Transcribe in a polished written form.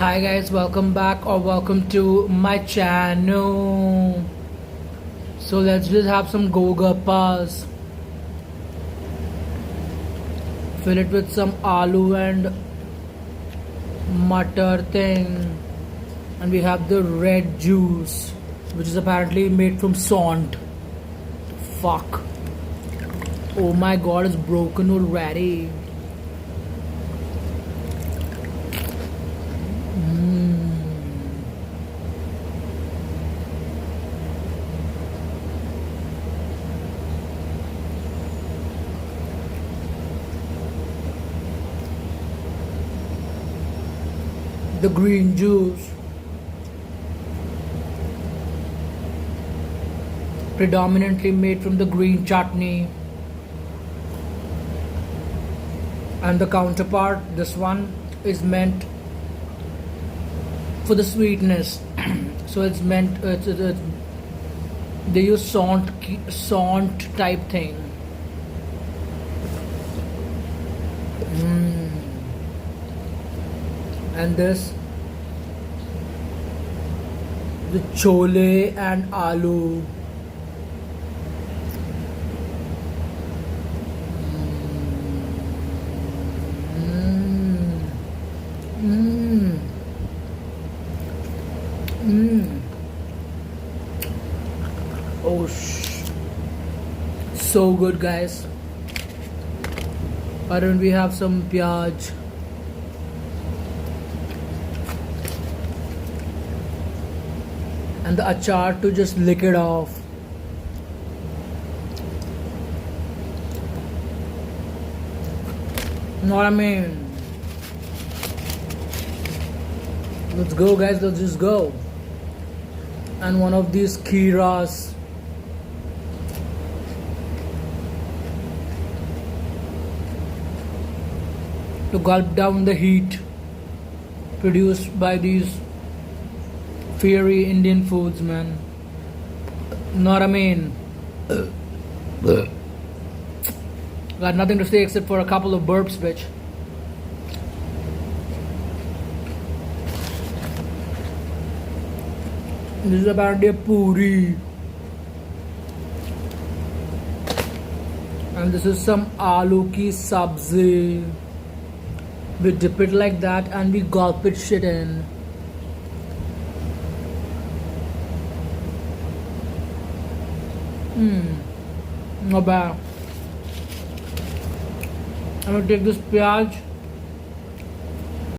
Hi guys, welcome back or welcome to my channel. So let's just have some golgappas. Fill it with some aloo and mutter thing. And we have the red juice, which is apparently made from sant. Fuck. Oh my god, it's broken already. The green juice, predominantly made from the green chutney, and the counterpart, this one, is meant for the sweetness. So it's meant they use sant type thing. And this, the chole and aloo. Oh, so good, guys. Why don't we have some pyaj? And the achar to just lick it off. Know what I mean? Let's go, guys, let's just go. And one of these kiras. To gulp down the heat produced by these fiery Indian foods, man. Know what I mean? Got nothing to say except for a couple of burps, bitch. This is apparently a puri. And this is some aloo ki sabji. We dip it like that and we gulp it shit in. Not bad. I'm gonna take this pyaj